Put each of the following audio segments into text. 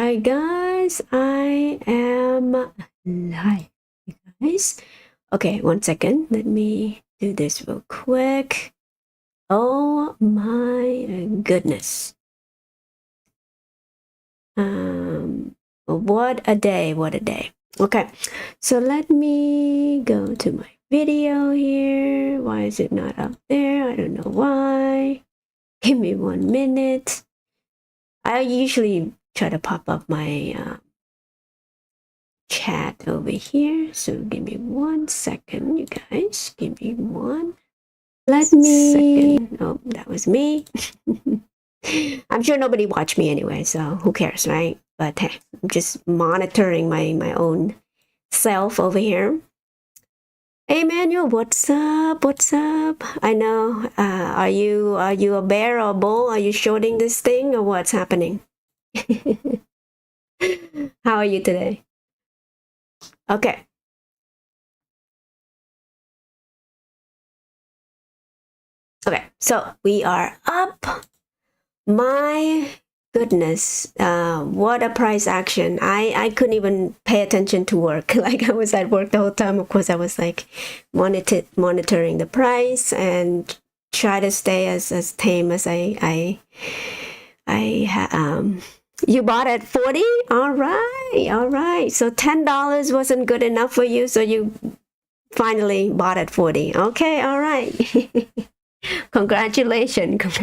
right, guys, I am live, guys. Okay, 1 second. Let me do this real quick. Oh my goodness. What a day, what a day. Okay, so let me go to my video here. Why is it not up there? I don't know why. Give me 1 minute. I usually try to pop up my chat over here, so give me 1 second, you guys. Give me one. Let me second. Oh, that was me. I'm sure nobody watched me anyway, so who cares, right? But hey, I'm just monitoring my own self over here. Hey Manuel, what's up? What's up? I know. Are you a bear or a bull? Are you shorting this thing or what's happening? How are you today? Okay. Okay, so we are up. My goodness, what a price action. I couldn't even pay attention to work. Like I was at work the whole time. Of course, I was like monitoring the price and try to stay as tame as you bought at 40? All right. So $10 wasn't good enough for you, so you finally bought at 40. Okay, all right. Congratulations.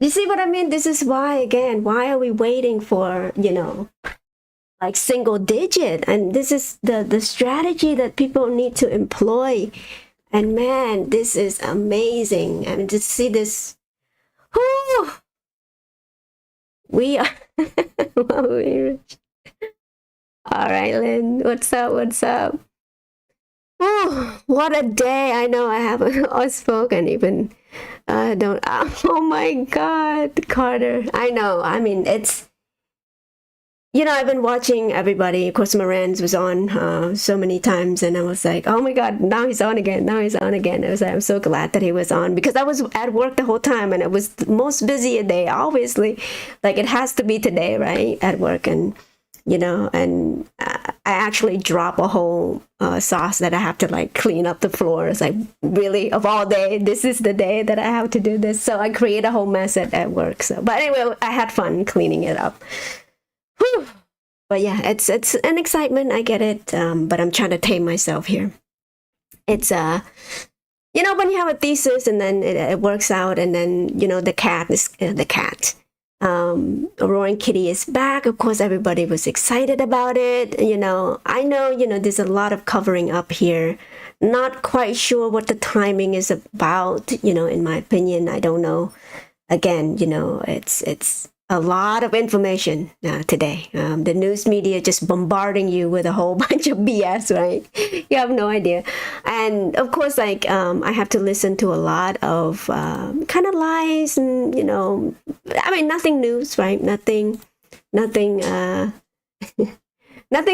You see what I mean? This is why, again, why are we waiting for, like single digit? And this is the strategy that people need to employ. And man, this is amazing. I mean, to see this, whew, we are, all right, Lynn, what's up? Oh, what a day. I know I haven't spoken even. Don't. Oh my God, Carter. I know. I mean, it's. I've been watching everybody. Of course, Moran's was on so many times, and I was like, oh my God, now he's on again. I was like, I'm so glad that he was on because I was at work the whole time, and it was the most busy day. Obviously, like it has to be today, right? At work, and I actually drop a whole sauce that I have to like clean up the floor. It's like, really, of all day, this is the day that I have to do this. So I create a whole mess at work. So, but anyway, I had fun cleaning it up. Whew. But yeah, it's an excitement. I get it. But I'm trying to tame myself here. It's when you have a thesis and then it works out, and then the cat is the cat. Roaring Kitty is back. Of course, everybody was excited about it. I know, there's a lot of covering up here. Not quite sure what the timing is about, in my opinion. I don't know. Again, it's a lot of information today. The news media just bombarding you with a whole bunch of BS, right? You have no idea. And of course, like, I have to listen to a lot of kind of lies and, I mean, nothing news, right? Nothing nothing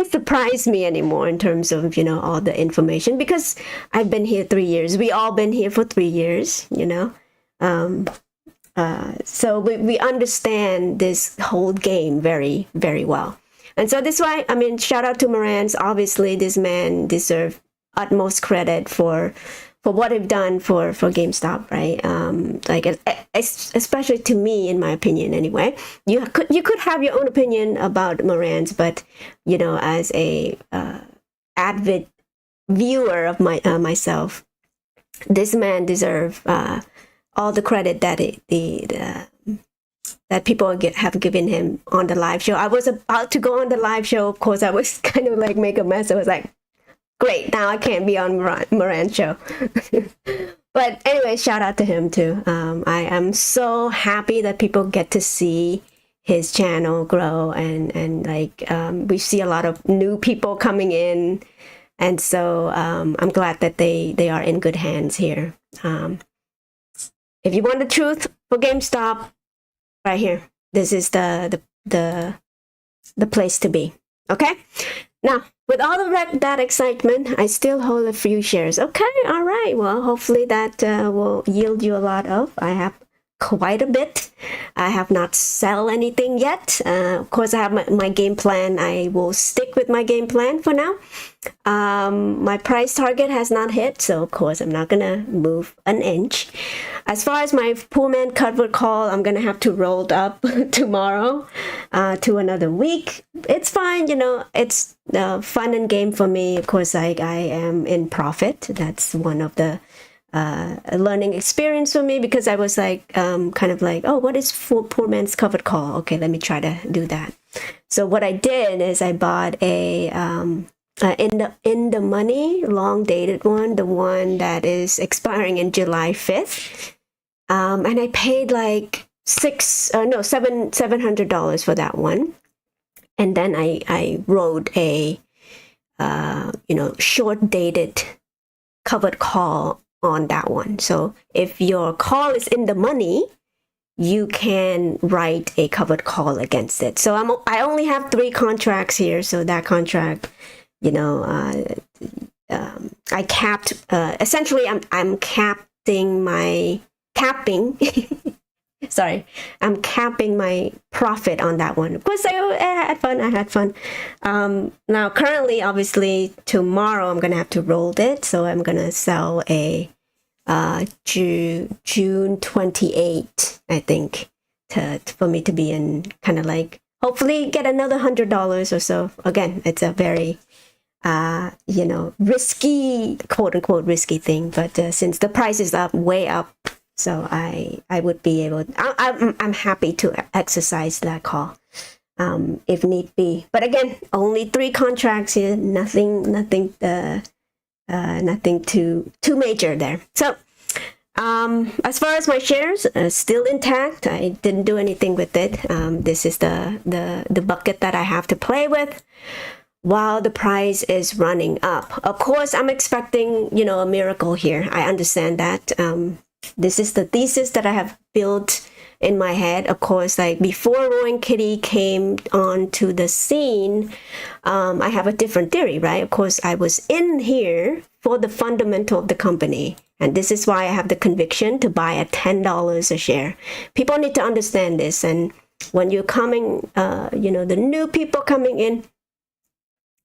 surprised me anymore in terms of, all the information because I've been here 3 years. We all been here for 3 years, so we understand this whole game very, very well. And so this is why, I mean, shout out to Moran's. Obviously, this man deserves utmost credit for what he's done for GameStop, right? Like, especially to me, in my opinion, anyway. You could have your own opinion about Moran's, but, as a avid viewer of myself, this man deserves all the credit that that people have given him on the live show. I was about to go on the live show. Of course, I was kind of like make a mess. I was like, great, now I can't be on Moran's show. But anyway, shout out to him too. I am so happy that people get to see his channel grow and like we see a lot of new people coming in. And so I'm glad that they are in good hands here. If you want the truth for GameStop, right here, this is the place to be. Okay. Now, with all of that excitement, I still hold a few shares. Okay, all right. Well, hopefully that will yield you a lot of. I have quite a bit. I have not sell anything yet. Of course, I have my game plan. I will stick with my game plan for now. My price target has not hit, so of course I'm not gonna move an inch. As far as my Pullman covered call, I'm gonna have to roll up tomorrow to another week. It's fine, it's fun and game for me. Of course, I am in profit. That's one of the a learning experience for me, because I was like kind of like, oh, what is poor man's covered call? Okay, let me try to do that. So what I did is I bought a in the money long dated one, the one that is expiring in July 5th, and I paid like $700 for that one. And then I wrote a short dated covered call on that one. So if your call is in the money, you can write a covered call against it. So I only have 3 contracts here. So that contract, I capped. Essentially, I'm capping. Sorry, I'm capping my profit on that one. Of course, I had fun. Now, currently, obviously, tomorrow I'm gonna have to roll it, so I'm gonna sell a June 28th, I think, for me to be in kind of like hopefully get another $100 or so. Again, it's a very risky, quote unquote risky thing, but since the price is up, way up. So I would be able. I'm happy to exercise that call, if need be. But again, only 3 contracts here. Nothing too major there. So, as far as my shares, still intact. I didn't do anything with it. This is the bucket that I have to play with while the price is running up. Of course, I'm expecting a miracle here. I understand that. This is the thesis that I have built in my head. Of course, like before Roaring Kitty came onto the scene, I have a different theory, right? Of course, I was in here for the fundamental of the company. And this is why I have the conviction to buy at $10 a share. People need to understand this. And when you're coming, the new people coming in,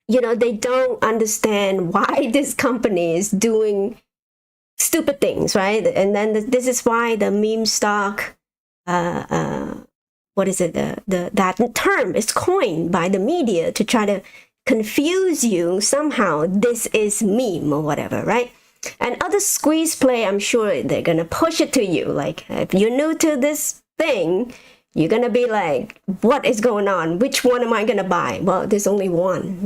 they don't understand why this company is doing stupid things, right? And then this is why the meme stock, what is it? That term is coined by the media to try to confuse you somehow. This is meme or whatever, right? And other squeeze play, I'm sure they're gonna push it to you. Like if you're new to this thing, you're gonna be like, what is going on? Which one am I gonna buy? Well, there's only one.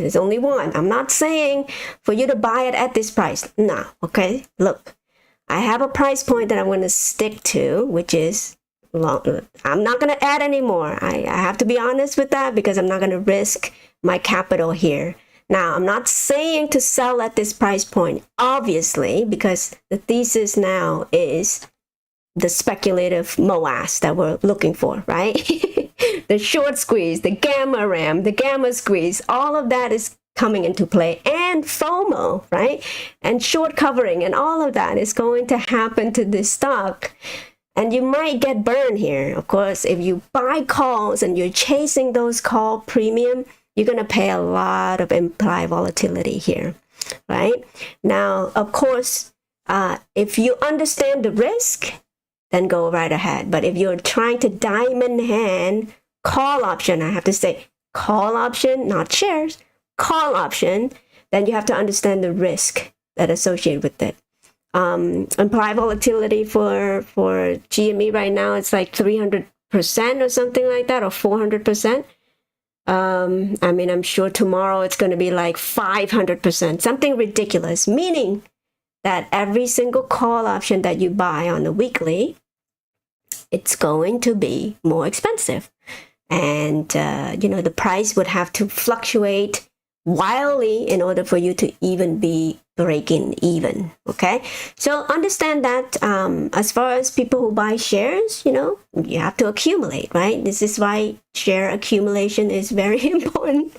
I'm not saying for you to buy it at this price. No, okay? Look, I have a price point that I'm going to stick to, which is long. I'm not going to add any more. I have to be honest with that, because I'm not going to risk my capital here. Now, I'm not saying to sell at this price point, obviously, because the thesis now is the speculative MOAS that we're looking for, right? The short squeeze, the gamma ram, the gamma squeeze, all of that is coming into play, and FOMO, right? And short covering, and all of that is going to happen to this stock. And you might get burned here. Of course, if you buy calls and you're chasing those call premium, you're going to pay a lot of implied volatility here, right? Now, of course, if you understand the risk, then go right ahead. But if you're trying to diamond hand call option, I have to say call option, not shares, call option, then you have to understand the risk that associated with it. Implied volatility for GME right now, it's like 300% or something like that, or 400%. I'm sure tomorrow it's going to be like 500%, something ridiculous, meaning that every single call option that you buy on the weekly, it's going to be more expensive. And, the price would have to fluctuate wildly in order for you to even be breaking even. Okay, so understand that as far as people who buy shares, you have to accumulate, right? This is why share accumulation is very important.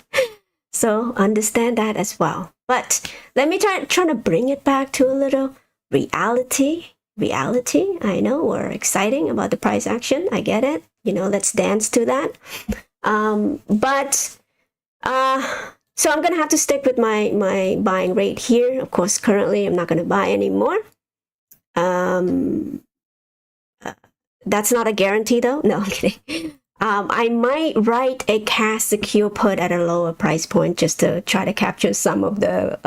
So understand that as well. But let me try to bring it back to a little reality. reality, I know, or exciting about the price action. I get it. Let's dance to that. But so I'm gonna have to stick with my buying rate here. Of course, currently I'm not gonna buy anymore. That's not a guarantee though. No, I'm kidding. I might write a cash secure put at a lower price point just to try to capture some of the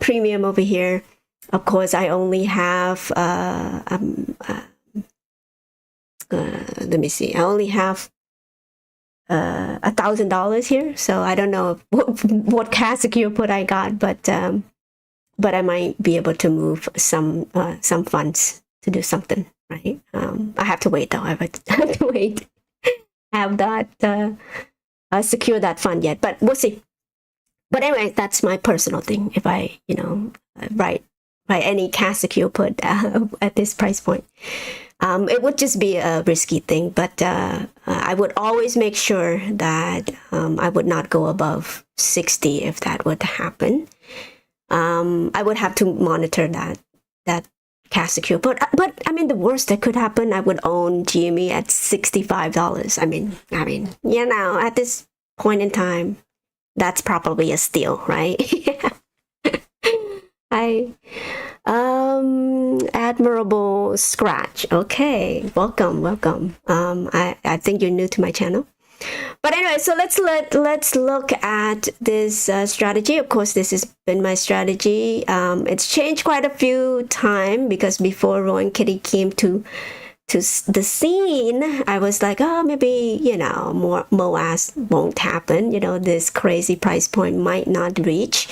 premium over here. Of course, I only have let me see. I only have $1,000 here, so I don't know what cash secure put I got, but I might be able to move some funds to do something, right? I have to wait though. I have to wait. Have that secure that fund yet, but we'll see. But anyway, that's my personal thing. If I write any cash secure put at this price point. It would just be a risky thing, but I would always make sure that I would not go above 60 if that would happen. I would have to monitor that cash secure. But I mean, the worst that could happen, I would own GME at $65. I mean, at this point in time, that's probably a steal, right? Admirable Scratch. Okay, welcome. I think you're new to my channel. But anyway, so let's look at this strategy. Of course, this has been my strategy. It's changed quite a few times because before Rowan Kitty came to the scene, I was like, oh, maybe more MOAS won't happen. This crazy price point might not reach.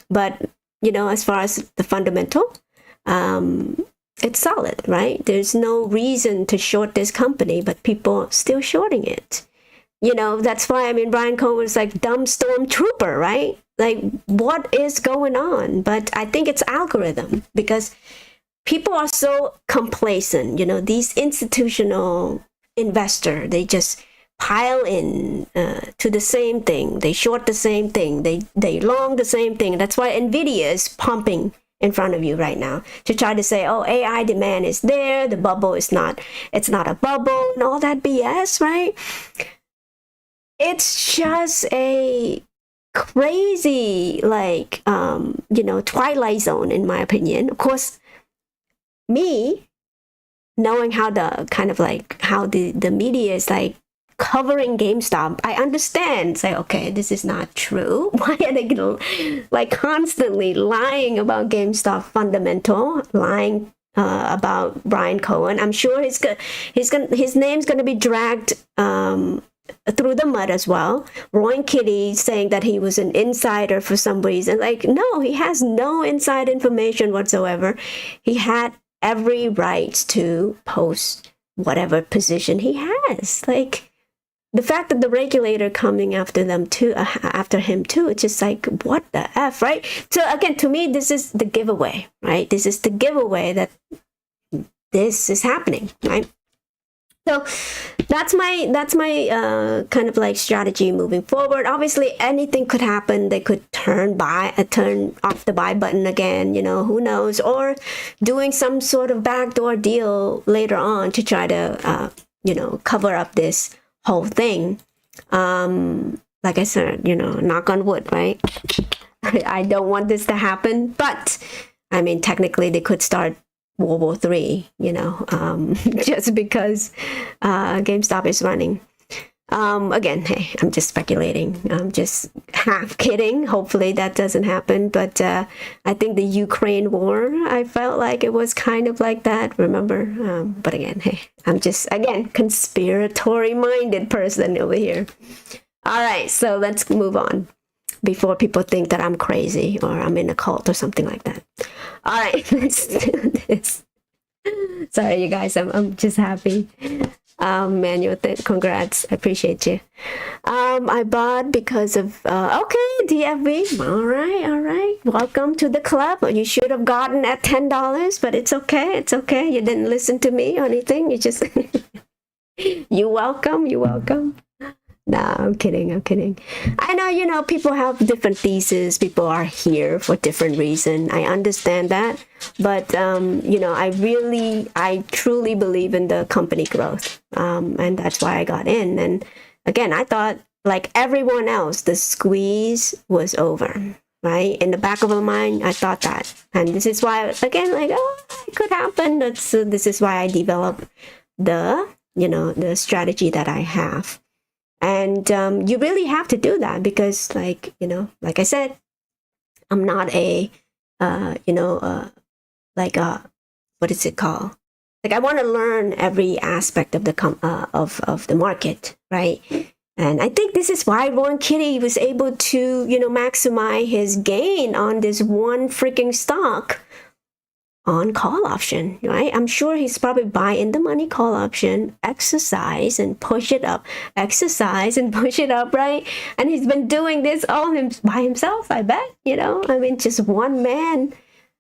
But as far as the fundamental, it's solid, right? There's no reason to short this company, but people are still shorting it. That's why, Brian Cohen was like dumb stormtrooper, right? Like, what is going on? But I think it's algorithm because people are so complacent. These institutional investor, they just pile in to the same thing. They short the same thing. They long the same thing. That's why Nvidia is pumping in front of you right now to try to say, oh, AI demand is there. The bubble is not. It's not a bubble and all that BS, right? It's just a crazy Twilight Zone, in my opinion. Of course, me knowing how the media is covering GameStop, I understand. Say, okay, this is not true. Why are they constantly lying about GameStop fundamental, lying about Brian Cohen? I'm sure his name's gonna be dragged through the mud as well. Rowan Kitty saying that he was an insider for some reason. No, he has no inside information whatsoever. He had every right to post whatever position he has. The fact that the regulator coming after him too, it's just what the F, right? So again, to me, this is the giveaway, right? This is the giveaway that this is happening, right? So that's my kind of strategy moving forward. Obviously, anything could happen. They could turn off the buy button again. Who knows? Or doing some sort of backdoor deal later on to try to cover up this whole thing. Like I said, knock on wood, right? I don't want this to happen, but technically they could start World War III, just because GameStop is running. Again, hey, I'm just speculating. I'm just half kidding. Hopefully that doesn't happen. But I think the Ukraine war, I felt like it was kind of like that, remember? But again, hey, I'm just, conspiratory-minded person over here. All right, so let's move on before people think that I'm crazy or I'm in a cult or something like that. All right, let's do this. Sorry, you guys, I'm just happy. Manuel, congrats. I appreciate you. I bought because of, okay, DFB. All right. Welcome to the club. You should have gotten at $10, but it's okay. It's okay. You didn't listen to me or anything. You just, you're welcome. Nah, I'm kidding. I'm kidding. I know, people have different theses. People are here for different reason. I understand that. But, I truly believe in the company growth. And that's why I got in. And again, I thought, like everyone else, the squeeze was over, right? In the back of my mind, I thought that. And this is why, again, like, oh, it could happen. This is why I developed the strategy that I have. And you really have to do that because, like I said, I'm not what is it called? Like, I want to learn every aspect of the market, right? And I think this is why Ron Kitty was able to, maximize his gain on this one freaking stock on call option, right? I'm sure he's probably buying the money call option, exercise and push it up, exercise and push it up, right? And he's been doing this all by himself, I bet, just one man.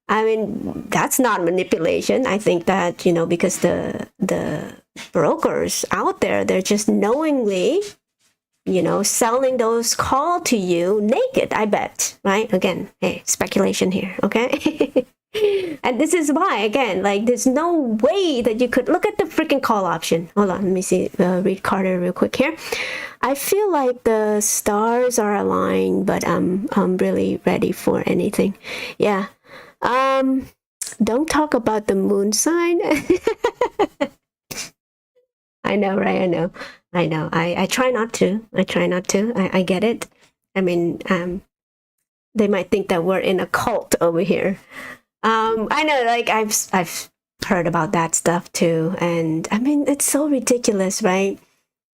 I mean, that's not manipulation. I think that, because the brokers out there, they're just knowingly, selling those call to you naked, I bet, right? Again, hey, speculation here, okay? And this is why, again, like, there's no way that you could look at the freaking call option. Hold on, let me see, read Carter real quick here. I feel like the stars are aligned, but I'm really ready for anything. Yeah. Don't talk about the moon sign. I know, right? I know. I try not to. I get it. I mean, they might think that we're in a cult over here. I know, like, I've heard about that stuff too, and I mean, it's so ridiculous, right?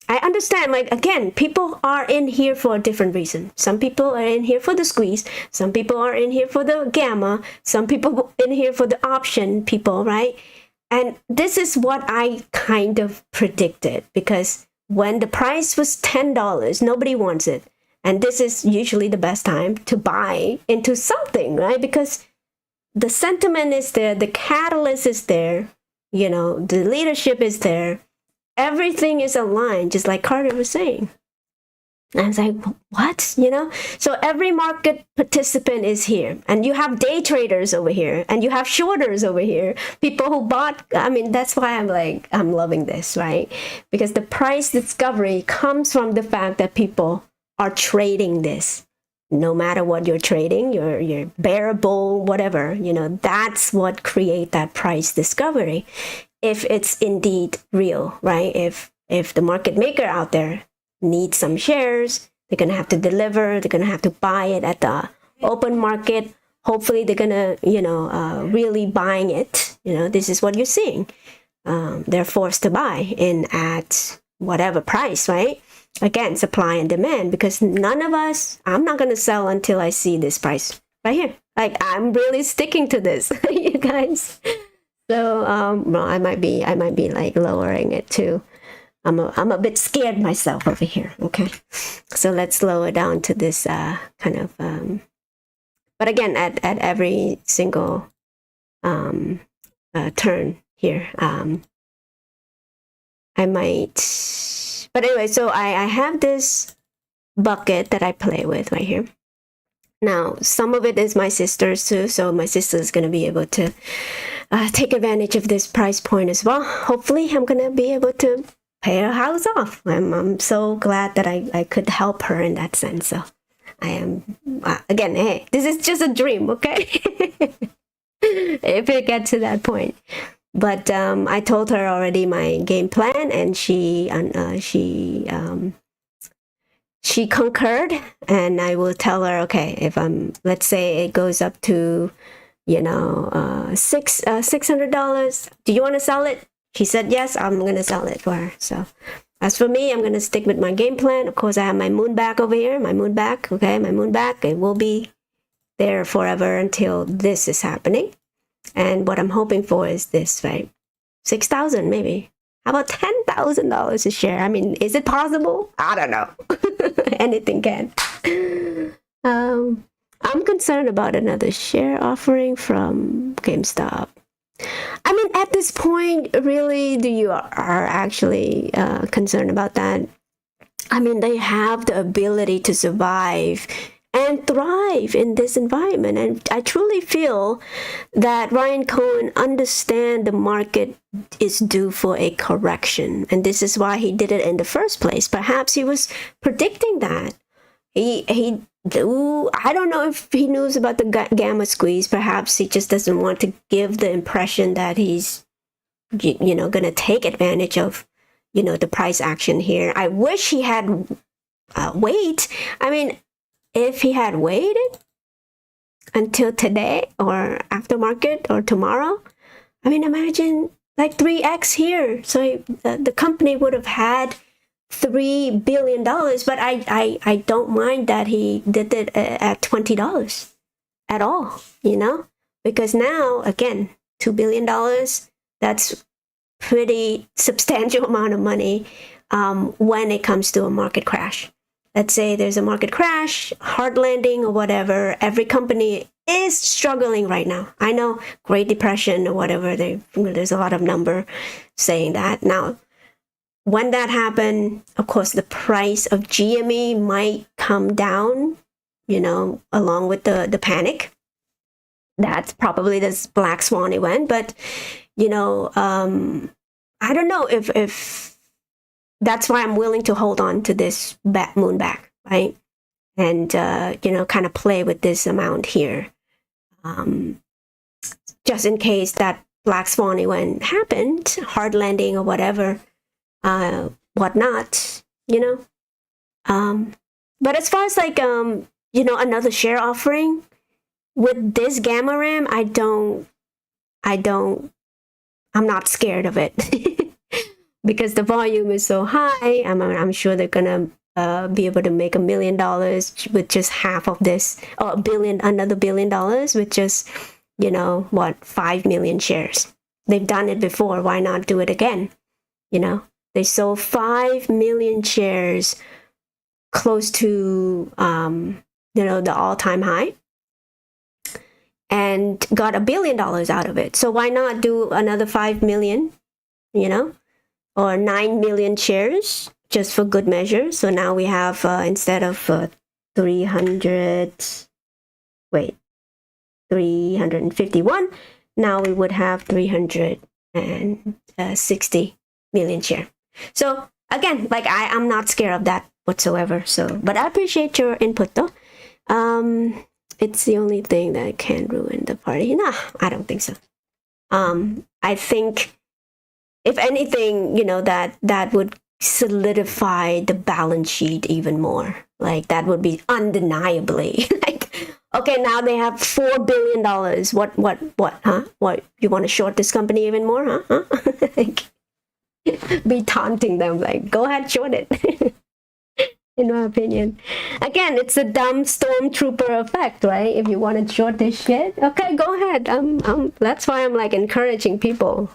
I understand, like, again, people are in here for a different reason. Some people are in here for the squeeze. Some people are in here for the gamma. Some people in here for the option people, right? And this is what I kind of predicted, because when the price was $10, nobody wants it. And this is usually the best time to buy into something, right? Because the sentiment is there, the catalyst is there, the leadership is there. Everything is aligned, just like Carter was saying. And I was like, what? So every market participant is here, and you have day traders over here, and you have shorters over here, people who bought. I mean, that's why I'm loving this, right? Because the price discovery comes from the fact that people are trading this. No matter what you're trading, your bear, bull, whatever, that's what create that price discovery. If it's indeed real, right? If the market maker out there needs some shares, they're gonna have to deliver. They're gonna have to buy it at the open market. Hopefully, they're gonna, really buying it. This is what you're seeing. They're forced to buy in at whatever price, right? Again, supply and demand, because none of us, I'm not going to sell until I see this price right here. Like, I'm really sticking to this, you guys. So, well, I might be like lowering it too. I'm a bit scared myself over here. Okay. So let's lower down to this, kind of, but again, at every single, turn here, I might, but anyway, so I have this bucket that I play with right here. Now, some of it is my sister's too, so my sister is going to be able to take advantage of this price point as well. Hopefully, I'm going to be able to pay her house off. I'm so glad that I could help her in that sense. So I am, again, hey, this is just a dream, okay? If it gets to that point. But I told her already my game plan, and she concurred. And I will tell her, okay, if let's say it goes up to, $600, do you want to sell it? She said yes. I'm gonna sell it for her. So as for me, I'm gonna stick with my game plan. Of course, I have my moon back over here. My moon back, okay, my moon back. It will be there forever until this is happening. And what I'm hoping for is this, right? 6,000 maybe. How about $10,000 a share? I mean, is it possible? I don't know. Anything can. I'm concerned about another share offering from Gamestop. I mean, at this point, really, are actually concerned about that? I mean, they have the ability to survive and thrive in this environment. And I truly feel that Ryan Cohen understands the market is due for a correction. And this is why he did it in the first place. Perhaps he was predicting that. I don't know if he knows about the gamma squeeze. Perhaps he just doesn't want to give the impression that he's, going to take advantage of, the price action here. I wish he had wait. I mean, if he had waited until today or after market or tomorrow, I mean, imagine like 3x here. So the company would have had $3 billion, but I don't mind that he did it at $20 at all, because now, again, $2 billion, that's pretty substantial amount of money when it comes to a market crash. Let's say there's a market crash, hard landing or whatever. Every company is struggling right now. I know Great Depression or whatever, there's a lot of number saying that. Now, when that happened, of course, the price of GME might come down, along with the panic. That's probably this black swan event. But, I don't know if that's why I'm willing to hold on to this moon back, right? And, kind of play with this amount here. Just in case that black swan event happened, hard landing or whatever, whatnot, but as far as like, another share offering with this gamma ram, I'm not scared of it because the volume is so high. I'm sure they're gonna be able to make $1 million with just half of this, or another $1 billion with just, 5 million shares. They've done it before. Why not do it again? They sold 5 million shares, close to, the all-time high, and got $1 billion out of it. So why not do another 5 million, or 9 million shares, just for good measure? So now we have, instead of 351, now we would have 360 million share. So again, like I'm not scared of that whatsoever. So, but I appreciate your input though. It's the only thing that can ruin the party. Nah, I don't think so. I think if anything, that would solidify the balance sheet even more. Like that would be undeniably like, okay, now they have $4 billion. What, huh? What, you want to short this company even more, huh? Like, be taunting them like, go ahead, short it. In my opinion, again, it's a dumb stormtrooper effect, right? If you want to short this shit, okay, go ahead. That's why I'm like encouraging people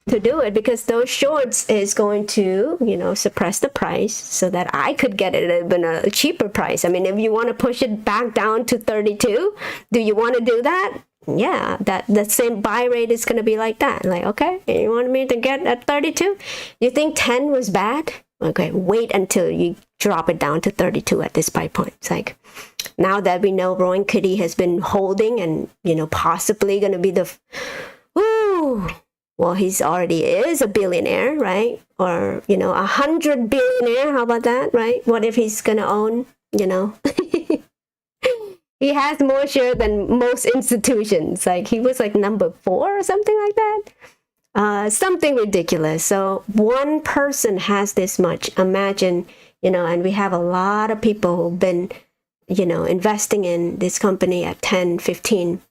to do it, because those shorts is going to, suppress the price so that I could get it at a cheaper price. I mean, if you want to push it back down to 32, do you want to do that? Yeah, that same buy rate is going to be like that. Like, okay, you want me to get at 32? You think 10 was bad? Okay, wait until you drop it down to 32 at this buy point. It's like, now that we know Rowan Kitty has been holding and, possibly going to be well, he's already is a billionaire, right? Or, 100 billionaire. How about that, right? What if he's going to own, he has more share than most institutions. Like he was like number 4 or something like that. Something ridiculous. So one person has this much. Imagine, and we have a lot of people who've been, investing in this company at 10, 15,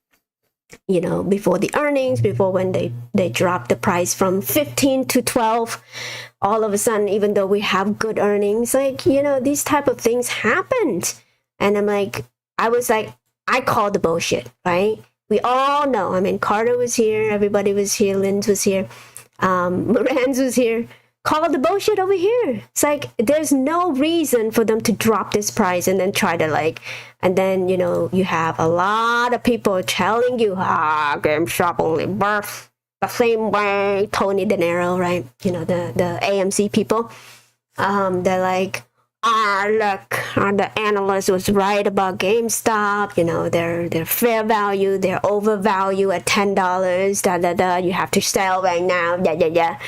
before the earnings, before when they dropped the price from 15 to 12. All of a sudden, even though we have good earnings, like, these type of things happened. And I was like, I called the bullshit, right? We all know. I mean, Carter was here, everybody was here, Linz was here, Moran's was here. Call the bullshit over here. It's like, there's no reason for them to drop this price and then try to and then, you have a lot of people telling you, GameStop only works the same way. Tony De Niro, right? The AMC people. They're like, look, the analyst was right about GameStop. Their fair value, they're overvalued at $10. Da da da. You have to sell right now. Yeah, yeah, yeah.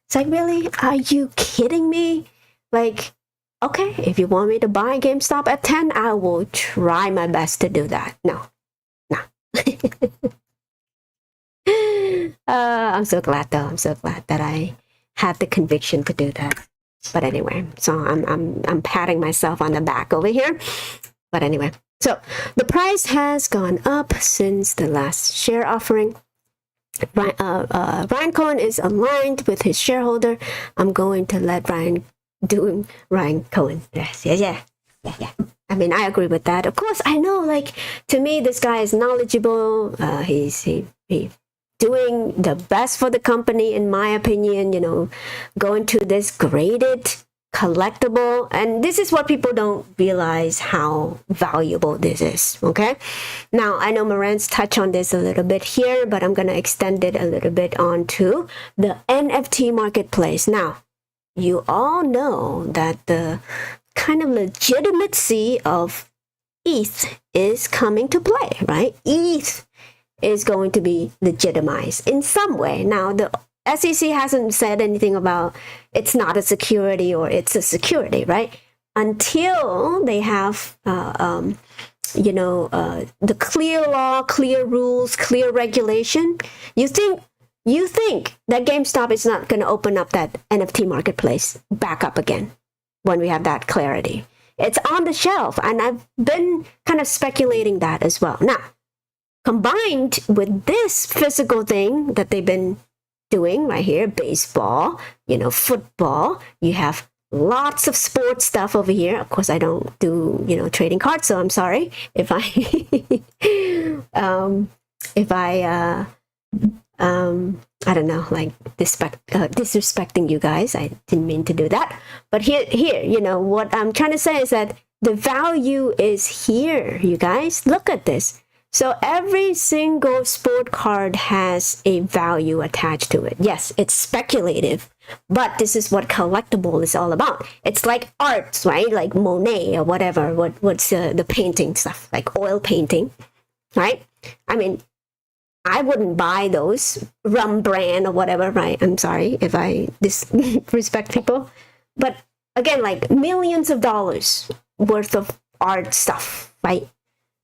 It's like, really? Are you kidding me? Like, okay, if you want me to buy GameStop at 10, I will try my best to do that. No, no. I'm so glad though. I'm so glad that I had the conviction to do that. But anyway, so I'm patting myself on the back over here. But anyway, so the price has gone up since the last share offering. Ryan Cohen is aligned with his shareholder. I'm going to let Ryan do Ryan Cohen. Yes, yeah. I mean, I agree with that. Of course, I know. Like, to me, this guy is knowledgeable. He's doing the best for the company, in my opinion. Going to this graded collectible, and this is what people don't realize how valuable this is. Okay, now I know Moran's touched on this a little bit here, but I'm gonna extend it a little bit onto the NFT marketplace. Now, you all know that the kind of legitimacy of ETH is coming to play, right? ETH is going to be legitimized in some way. Now, the SEC hasn't said anything about it's not a security or it's a security, right? Until they have, the clear law, clear rules, clear regulation. You think that GameStop is not going to open up that NFT marketplace back up again when we have that clarity? It's on the shelf, and I've been kind of speculating that as well. Now, combined with this physical thing that they've been doing right here, baseball, football, you have lots of sports stuff over here. Of course, I don't do, trading cards, so I'm sorry if I, I don't know, like disrespecting you guys. I didn't mean to do that. But here, what I'm trying to say is that the value is here, you guys. Look at this. So every single sport card has a value attached to it. Yes, it's speculative, but this is what collectible is all about. It's like arts, right? Like Monet or whatever. What's the painting stuff, like oil painting, right? I mean, I wouldn't buy those Rembrandt or whatever, right? I'm sorry if I disrespect people. But again, like millions of dollars worth of art stuff, right?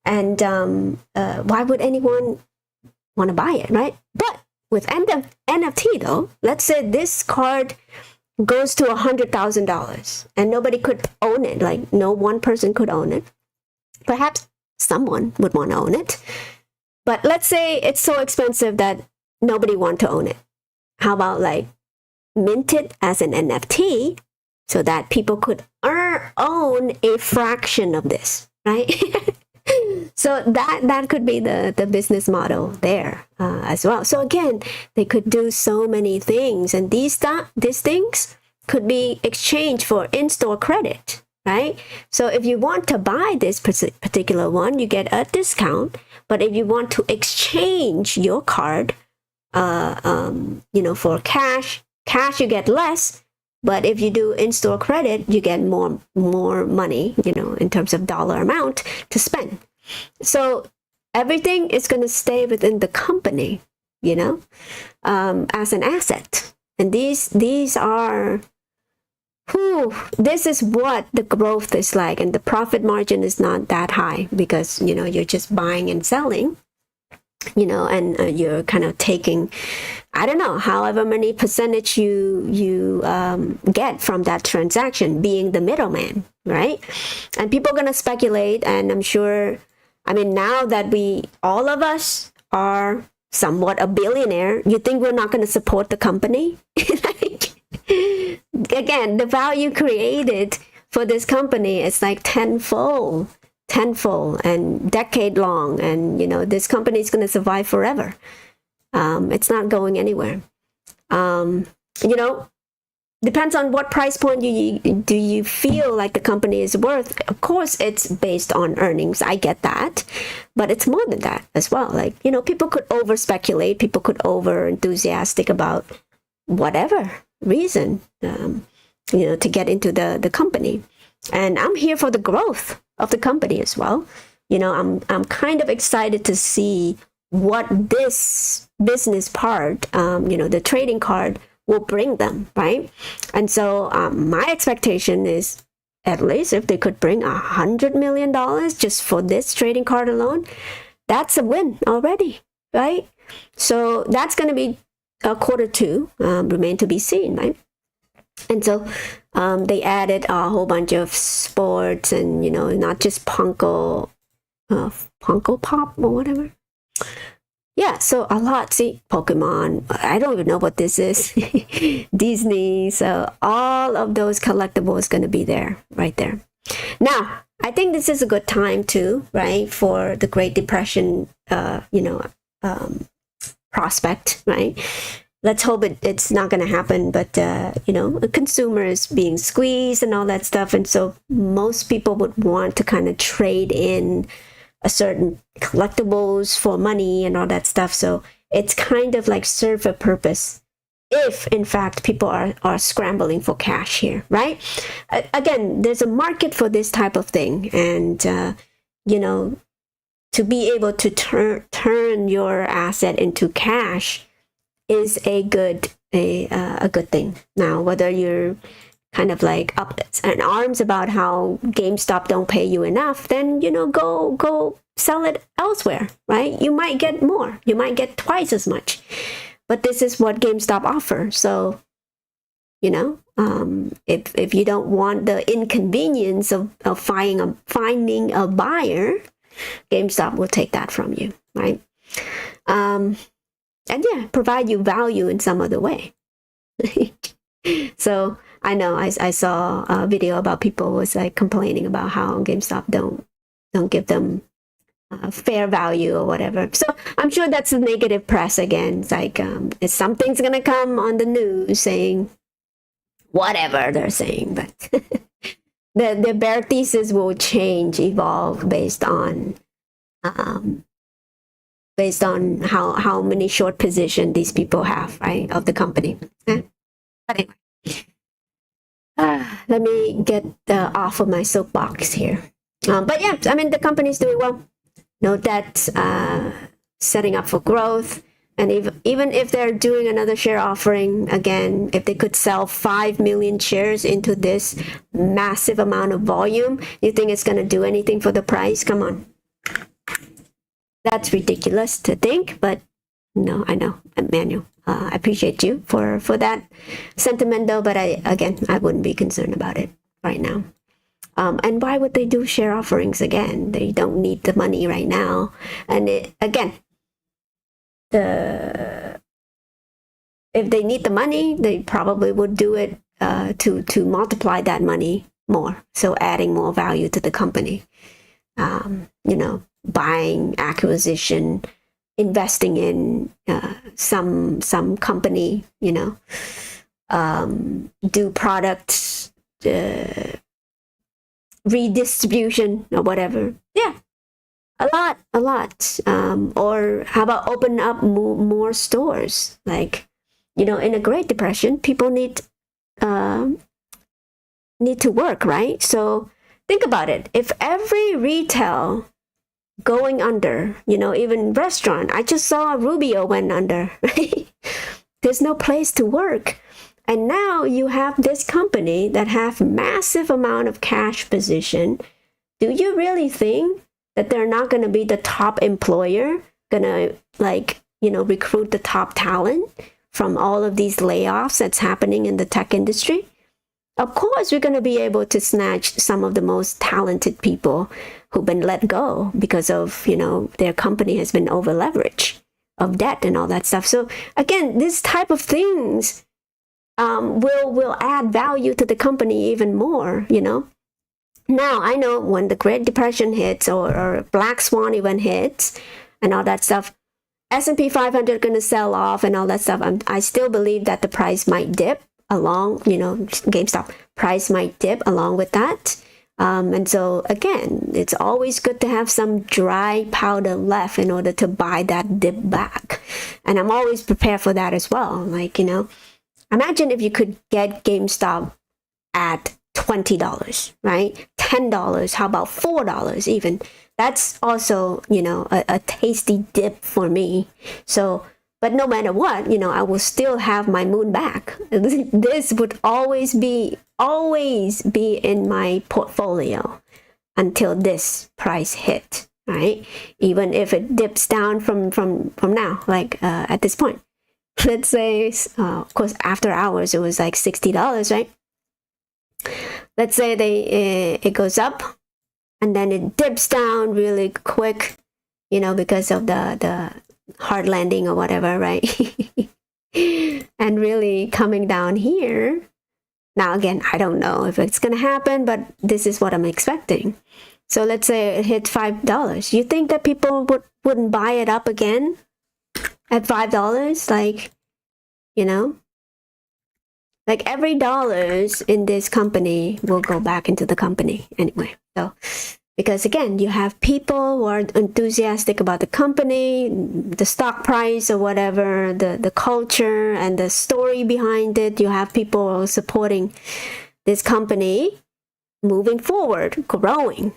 And why would anyone want to buy it, right? But with NFT, though, let's say this card goes to $100,000 and nobody could own it. Like, no one person could own it. Perhaps someone would want to own it. But let's say it's so expensive that nobody wants to own it. How about like mint it as an NFT so that people could own a fraction of this, right? So that could be the business model there as well. So again, they could do so many things, and these things could be exchanged for in-store credit, right? So if you want to buy this particular one, you get a discount. But if you want to exchange your card, for cash you get less. But if you do in-store credit, you get more money, in terms of dollar amount to spend. So everything is going to stay within the company, as an asset. And these are, this is what the growth is like. And the profit margin is not that high because, you're just buying and selling, and you're kind of taking, I don't know, however many percentage you get from that transaction, being the middleman, right? And people are going to speculate, and I'm sure, now that all of us are somewhat a billionaire, you think we're not going to support the company? Again, the value created for this company is like tenfold and decade long, and this company is going to survive forever. It's not going anywhere. Depends on what price point do you feel like the company is worth. Of course, it's based on earnings. I get that, but it's more than that as well. Like, people could over speculate, people could over enthusiastic about whatever reason, to get into the company. And I'm here for the growth of the company as well. I'm kind of excited to see what this business part, the trading card will bring them, right? And so my expectation is, at least if they could bring $100 million just for this trading card alone, that's a win already, right? So that's going to be quarter two, remain to be seen, right? And so they added a whole bunch of sports and, not just Funko Pop or whatever. Yeah, so a lot. See, Pokemon, I don't even know what this is. Disney, so all of those collectibles going to be there, right there. Now, I think this is a good time too, right, for the Great Depression, prospect, right? Let's hope it's not going to happen, but, consumers being squeezed and all that stuff. And so most people would want to kind of trade in a certain collectibles for money and all that stuff. So it's kind of like serve a purpose if, in fact, people are scrambling for cash here, right? Again, there's a market for this type of thing. And, to be able to turn your asset into cash is a good thing. Now, whether you're kind of like up in arms about how GameStop don't pay you enough, then go sell it elsewhere, right? You might get more. You might get twice as much. But this is what GameStop offers. So, if you don't want the inconvenience of finding a buyer, GameStop will take that from you, right? And yeah, provide you value in some other way. So I know I saw a video about people was like complaining about how GameStop don't give them fair value or whatever. So I'm sure that's a negative press again. It's like something's gonna come on the news saying whatever they're saying, but the bear thesis will evolve based on how many short position these people have, right, of the company. But anyway, let me get off of my soapbox here. But yeah, I mean, the company's doing well. No debt, setting up for growth. And even if they're doing another share offering, again, if they could sell 5 million shares into this massive amount of volume, you think it's going to do anything for the price? Come on. That's ridiculous to think, but no, I know, Manuel. I appreciate you for that sentiment, though, but I wouldn't be concerned about it right now. And why would they do share offerings again? They don't need the money right now. And if they need the money, they probably would do it to multiply that money more. So adding more value to the company. Buying, acquisition, investing in some company, do product redistribution or whatever. Yeah, a lot. Or how about open up more stores? Like, in a Great Depression, people need to work, right? So think about it. If every retail going under, even restaurant, I just saw Rubio went under, right? There's no place to work. And now you have this company that have massive amount of cash position. Do you really think that they're not going to be the top employer, going to recruit the top talent from all of these layoffs that's happening in the tech industry? Of course, we're going to be able to snatch some of the most talented people who've been let go because of, their company has been over leveraged of debt and all that stuff. So again, this type of things will add value to the company even more, Now, I know when the Great Depression hits or Black Swan event hits and all that stuff, S&P 500 going to sell off and all that stuff. I still believe that the price might dip along, GameStop price might dip along with that. And so, again, it's always good to have some dry powder left in order to buy that dip back. And I'm always prepared for that as well. Like, imagine if you could get GameStop at $20, right? $10, how about $4 even? That's also, a tasty dip for me. So, but no matter what, I will still have my moon back. This would always be in my portfolio until this price hit, right? Even if it dips down from now, like at this point. Let's say, of course, after hours, it was like $60, right? Let's say it goes up and then it dips down really quick, because of the hard landing or whatever, right? And really coming down here. Now, again, I don't know if it's going to happen, but this is what I'm expecting. So let's say it hit $5. You think that people wouldn't buy it up again at $5? Like, like every dollars in this company will go back into the company anyway. So, because again, you have people who are enthusiastic about the company, the stock price or whatever, the culture and the story behind it. You have people supporting this company moving forward, growing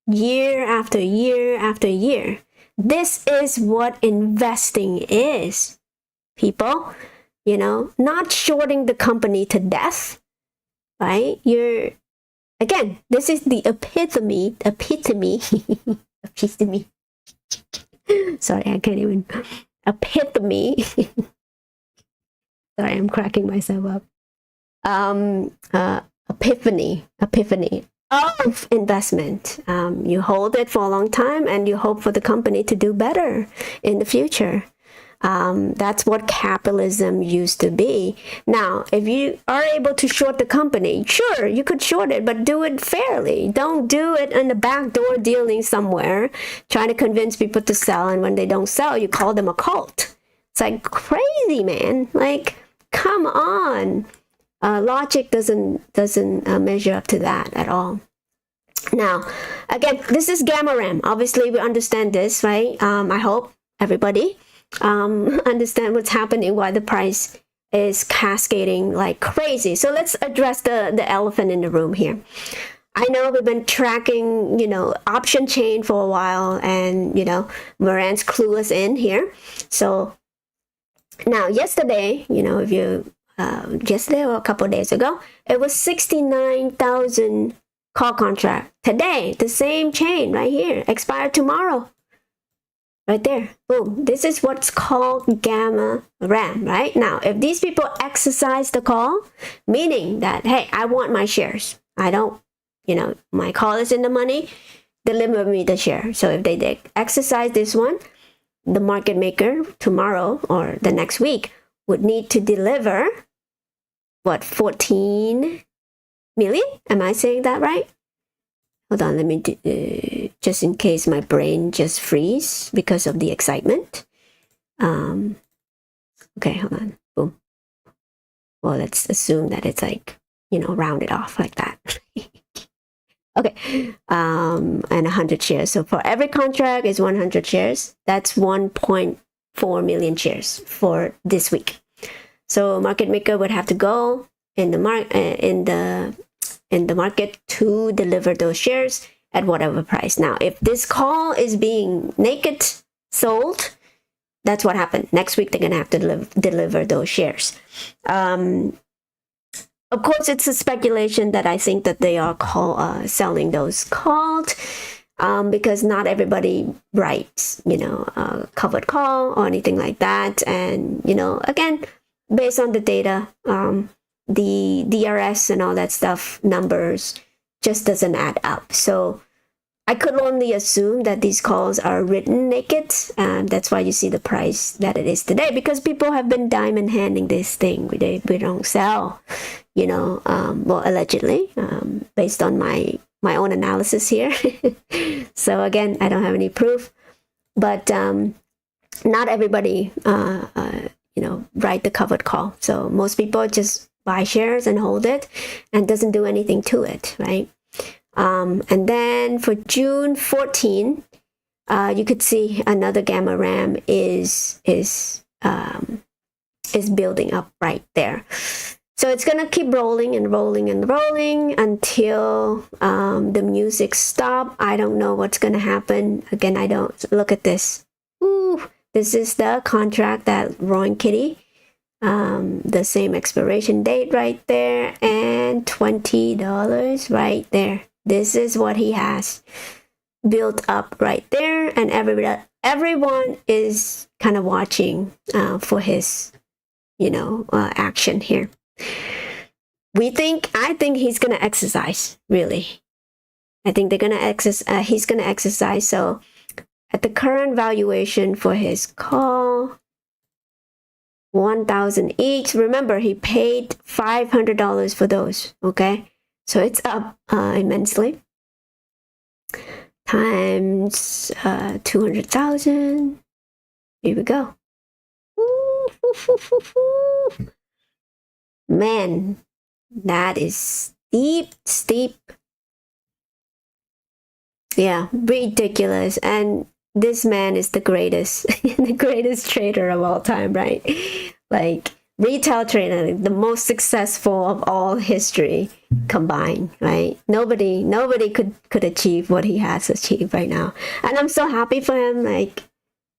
year after year after year. This is what investing is, people. Not shorting the company to death, right? Again, this is the epitome. Sorry, I can't even. Epitome. Sorry, I'm cracking myself up. Epiphany of investment. You hold it for a long time and you hope for the company to do better in the future. That's what capitalism used to be. Now, if you are able to short the company, sure, you could short it, but do it fairly. Don't do it in the back door dealing somewhere, trying to convince people to sell, and when they don't sell, you call them a cult. It's like crazy, man. Like, come on. Logic doesn't measure up to that at all. Now, again, this is gamma RAM. Obviously, we understand this, right? I hope everybody understand what's happening, why the price is cascading like crazy. So let's address the elephant in the room here. I know we've been tracking, option chain for a while, and, Moran's clue us in here. So now yesterday, if you, yesterday or a couple of days ago, it was 69,000 call contract. Today, the same chain right here, expire tomorrow. Right there, boom. This is what's called gamma RAM, right? Now, if these people exercise the call, meaning that, hey, I want my shares. I don't, my call is in the money, deliver me the share. So if they exercise this one, the market maker tomorrow or the next week would need to deliver, 14 million? Am I saying that right? Hold on, let me just in case my brain just freeze because of the excitement. Okay, hold on. Boom. Well, let's assume that it's like, rounded off like that. Okay. And 100 shares. So for every contract is 100 shares. That's 1.4 million shares for this week. So market maker would have to go in the market to deliver those shares at whatever price. Now, if this call is being naked sold, that's what happened. Next week, they're going to have to deliver those shares. Of course, it's a speculation that I think that they are selling those called because not everybody writes, a covered call or anything like that. And, again, based on the data, the DRS and all that stuff, numbers just doesn't add up. So I could only assume that these calls are written naked, and that's why you see the price that it is today, because people have been diamond handing this thing. We don't sell, well, allegedly, based on my own analysis here. So again, I don't have any proof, but not everybody, write the covered call. So most people just buy shares and hold it and doesn't do anything to it, right? And then for June 14, you could see another gamma RAM is building up right there. So it's gonna keep rolling and rolling and rolling until the music stop. I don't know what's gonna happen. Again, I don't look at this. Ooh, this is the contract that Roaring Kitty. The same expiration date right there, and $20 right there. This is what he has built up right there, and everyone is kind of watching for his, action here. I think he's gonna exercise. Really, I think they're gonna exercise. He's gonna exercise. So, at the current valuation for his call, 1,000 each. Remember, he paid $500 for those. Okay, so it's up immensely. Times 200,000. Here we go. Man, that is steep. Yeah, ridiculous. And this man is the greatest, the greatest trader of all time, right? Like retail trader, the most successful of all history combined, right? Nobody could achieve what he has achieved right now. And I'm so happy for him. Like,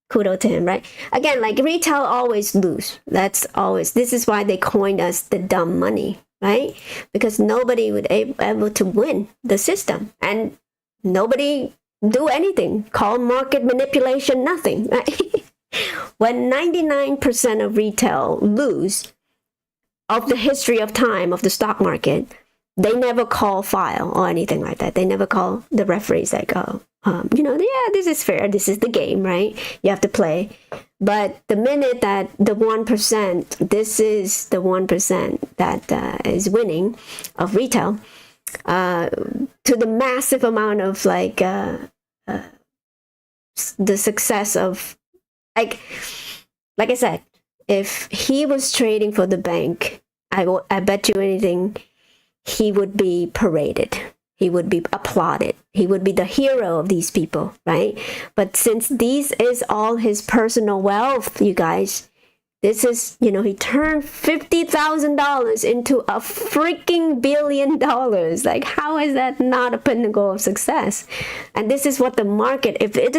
kudos to him, right? Again, like retail always lose. This is why they coined us the dumb money, right? Because nobody would able to win the system, and nobody do anything. Call market manipulation nothing, right? When 99% of retail lose of the history of time of the stock market, they never call file or anything like that. They never call the referees like, yeah, this is fair. This is the game, right? You have to play. But the minute that the 1%, this is the 1% that is winning of retail, to the massive amount of like the success of like I said, if he was trading for the bank, I bet you anything, he would be paraded. He would be applauded. He would be the hero of these people, right? But since these is all his personal wealth, you guys, this is, he turned $50,000 into a freaking $1 billion. Like, how is that not a pinnacle of success? And this is what the market, if it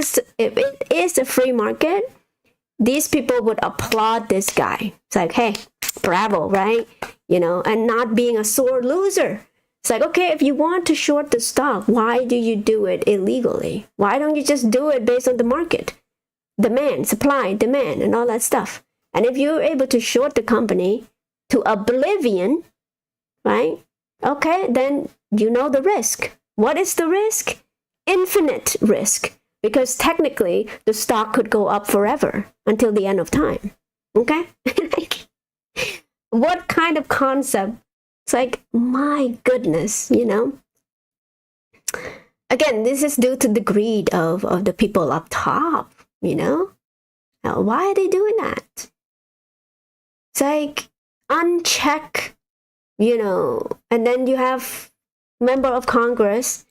is a free market, these people would applaud this guy. It's like, hey, bravo, right? And not being a sore loser. It's like, okay, if you want to short the stock, why do you do it illegally? Why don't you just do it based on the market? Demand, supply, demand, and all that stuff. And if you're able to short the company to oblivion, right? Okay, then you know the risk. What is the risk? Infinite risk. Because technically, the stock could go up forever until the end of time. Okay? What kind of concept? It's like, my goodness, Again, this is due to the greed of the people up top, Now, why are they doing that? It's like, uncheck, and then you have member of Congress,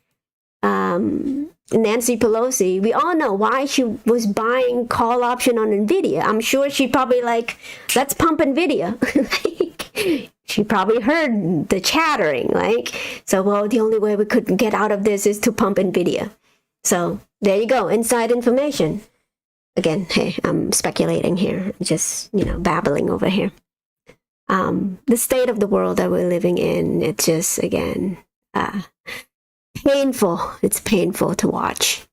Nancy Pelosi. We all know why she was buying call option on NVIDIA. I'm sure she probably like, let's pump NVIDIA. She probably heard the chattering, the only way we could get out of this is to pump NVIDIA. So there you go, inside information. Again, hey, I'm speculating here, just, babbling over here. The state of the world that we're living in, it's just, again, painful. It's painful to watch.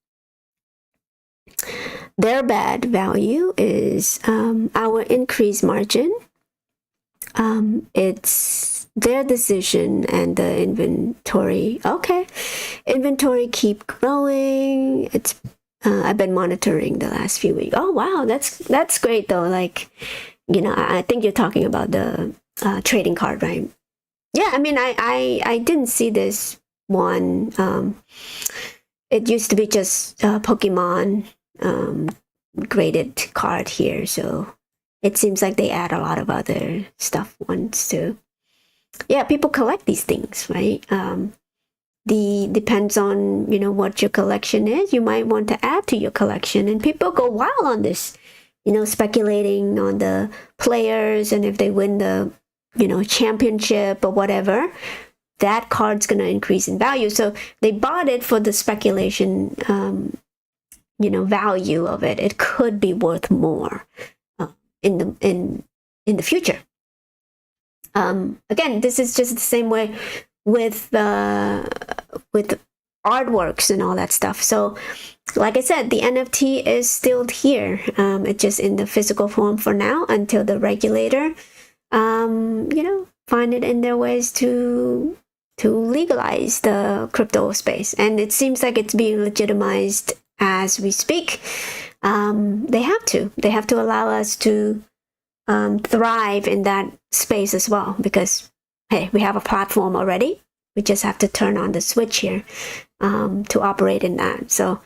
Their bad value is our increased margin. It's their decision and the inventory. Okay, inventory keep growing. It's I've been monitoring the last few weeks. Oh wow, that's great though. Like, I think you're talking about the trading card, right? Yeah, I mean, I didn't see this one. It used to be just Pokemon graded card here, so it seems like they add a lot of other stuff once too. Yeah, people collect these things, right? Depends on what your collection is. You might want to add to your collection, and people go wild on this, speculating on the players and if they win the championship or whatever, that card's going to increase in value. So they bought it for the speculation, value of it. It could be worth more in the future. Again, this is just the same way with artworks and all that stuff. So like I said, the NFT is still here. It's just in the physical form for now until the regulator find it in their ways to legalize the crypto space. And it seems like it's being legitimized as we speak. They have to allow us to thrive in that space as well, because hey, we have a platform already. We just have to turn on the switch here to operate in that. So,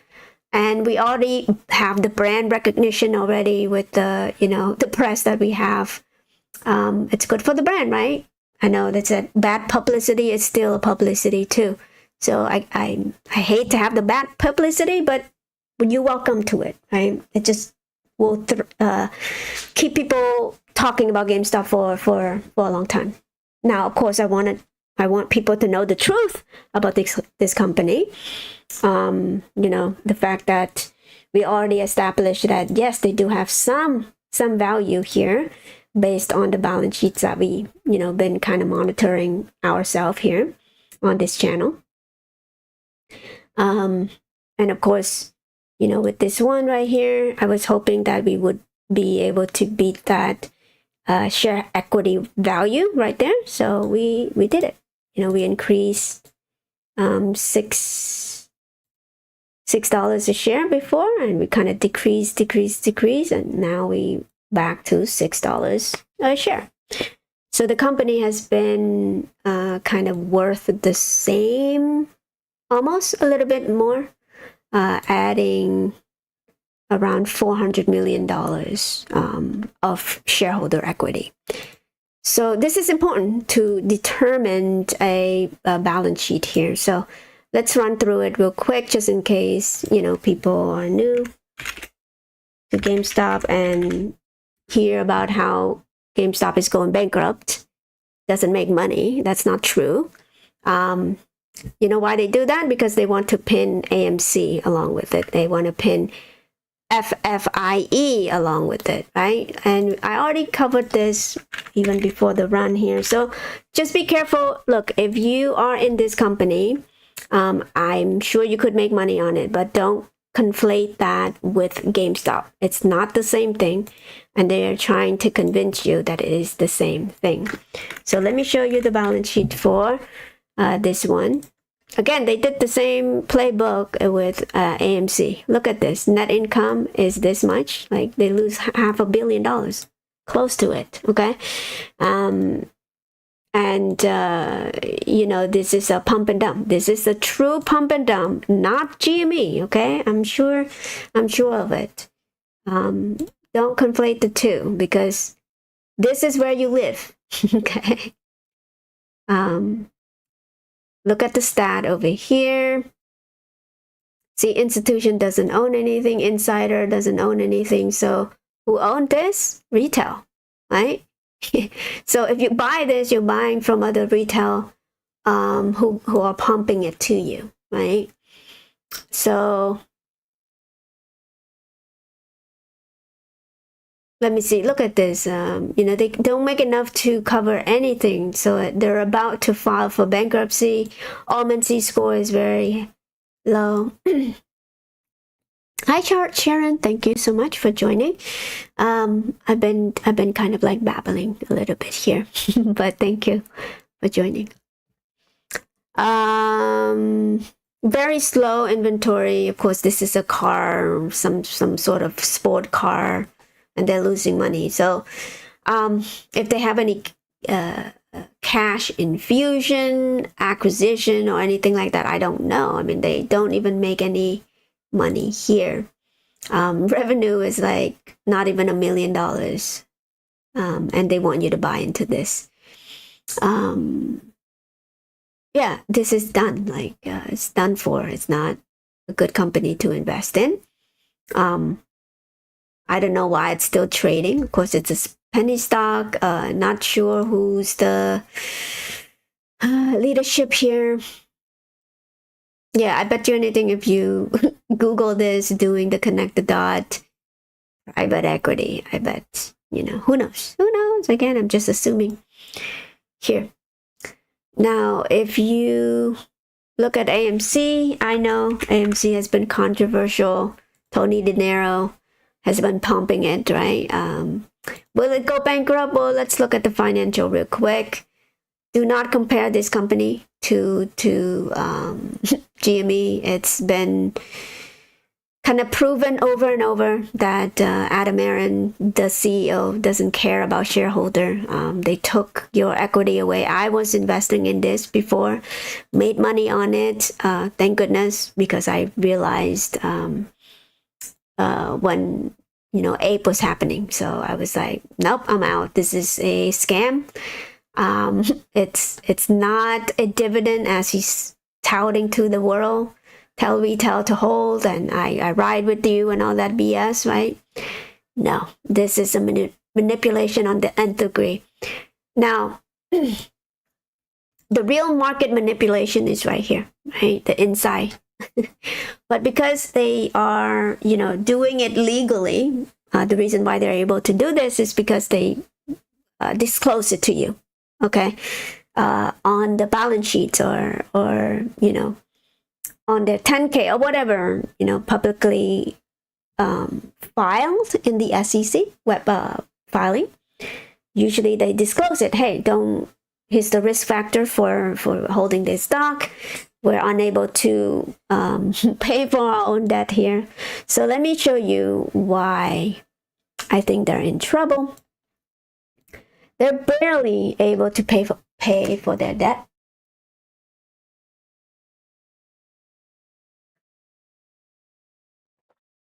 and we already have the brand recognition already with the press that we have. It's good for the brand, right? I know that's a bad publicity is still publicity too. So I hate to have the bad publicity, but you're welcome to it, right? It just will keep people talking about GameStop for a long time. Now, of course, I want people to know the truth about this company. The fact that we already established that yes, they do have some value here, based on the balance sheets that we been kind of monitoring ourselves here on this channel. And of course, with this one right here, I was hoping that we would be able to beat that share equity value right there. So we did it. We increased $6 a share before, and we kind of decreased, and now we back to $6 a share. So the company has been kind of worth the same, almost a little bit more, adding around $400 million of shareholder equity. So this is important to determine a balance sheet here. So let's run through it real quick, just in case people are new to GameStop and hear about how GameStop is going bankrupt, doesn't make money. That's not true. You know why they do that? Because they want to pin AMC along with it. They want to pin FFIE along with it, right? And I already covered this even before the run here. So just be careful. Look, if you are in this company, I'm sure you could make money on it, but don't conflate that with GameStop. It's not the same thing, and they are trying to convince you that it is the same thing. So let me show you the balance sheet for this one. Again, they did the same playbook with AMC. Look at this. Net income is this much. Like, they lose $500 million, close to it. Okay. This is a pump and dump. This is a true pump and dump, not GME. Okay. I'm sure of it. Don't conflate the two, because this is where you live. Okay. Look at the stat over here. See, institution doesn't own anything. Insider doesn't own anything. So who owned this? Retail, right? So if you buy this, you're buying from other retail who are pumping it to you, right? So let me see. Look at this. They don't make enough to cover anything. So they're about to file for bankruptcy. Almond C score is very low. Hi, Sharon. Thank you so much for joining. I've been kind of like babbling a little bit here, but thank you for joining. Very slow inventory. Of course, this is a car, some sort of sport car, and they're losing money. So if they have any cash infusion, acquisition, or anything like that, I don't know. I mean, they don't even make any money here. Revenue is like not even $1 million, and they want you to buy into this. Yeah, this is done. Like, it's done for. It's not a good company to invest in. I don't know why it's still trading. Of course, it's a penny stock. Not sure who's the leadership here. Yeah, I bet you anything if you Google this, doing the connect the dot, private equity, I bet, who knows? Who knows? Again, I'm just assuming here. Now, if you look at AMC, I know AMC has been controversial. Tony De Niro has been pumping it, right? Will it go bankrupt? Well, let's look at the financial real quick. Do not compare this company to GME. It's been kind of proven over and over that Adam Aron, the CEO, doesn't care about shareholder. They took your equity away. I was investing in this before, made money on it. Thank goodness, because I realized when Ape was happening. So I was like, nope, I'm out. This is a scam. It's not a dividend as he's touting to the world. Tell retail to hold, and I ride with you and all that BS, right? No, this is a manipulation on the nth degree. Now, the real market manipulation is right here, right? The inside. But because they are, doing it legally, the reason why they're able to do this is because they disclose it to you, okay? On the balance sheets or on their 10K or whatever, publicly filed in the SEC web filing. Usually they disclose it. Hey, here's the risk factor for holding this stock. We're unable to pay for our own debt here. So let me show you why I think they're in trouble. They're barely able to pay for their debt.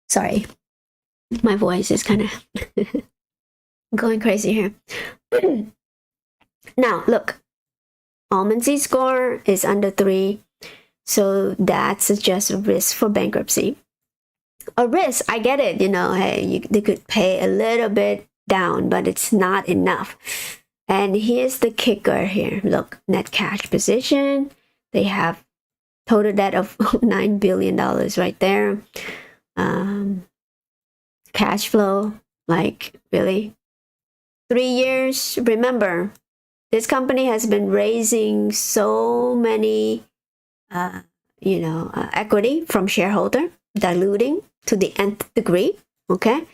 Sorry, my voice is kind of going crazy here. Now, look, Almond Z score is under 3, so that suggests a risk for bankruptcy. A risk, I get it, hey, they could pay a little bit down, but it's not enough. And here's the kicker here. Look, net cash position. They have total debt of $9 billion right there. Cash flow, like, really? 3 years. Remember, this company has been raising so many, equity from shareholder, diluting to the nth degree. Okay.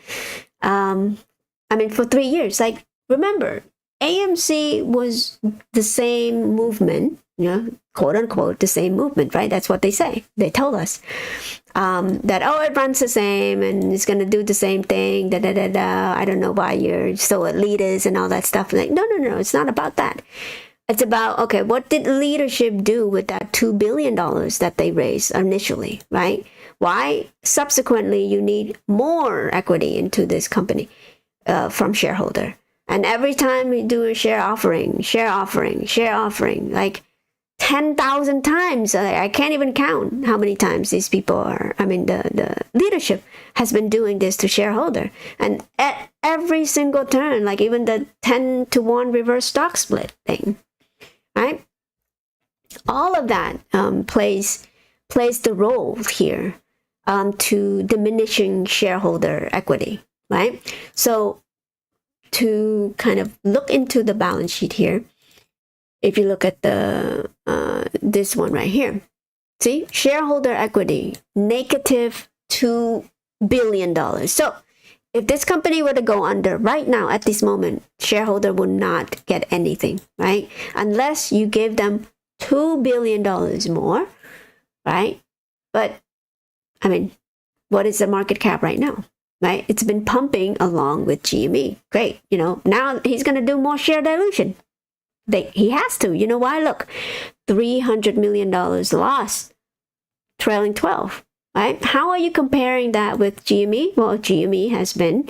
For 3 years, like, remember, AMC was the same movement, quote unquote, the same movement, right? That's what they say. They told us that, it runs the same and it's going to do the same thing. I don't know why you're so elitist and all that stuff. Like, no, it's not about that. It's about, okay, what did leadership do with that $2 billion that they raised initially, right? Why subsequently you need more equity into this company from shareholder. And every time we do a share offering, like 10,000 times. I can't even count how many times these people are, the leadership has been doing this to shareholder. And at every single turn, like even the 10-to-1 reverse stock split thing, right? All of that plays the role here to diminishing shareholder equity, right? So to kind of look into the balance sheet here, if you look at the this one right here, see, shareholder equity negative $2 billion. So if this company were to go under right now at this moment, shareholder would not get anything, right? Unless you give them $2 billion more, right? But what is the market cap right now? Right? It's been pumping along with GME. Great. Now he's going to do more share dilution. He has to. You know why? Look, $300 million loss, trailing 12. Right? How are you comparing that with GME? Well, GME has been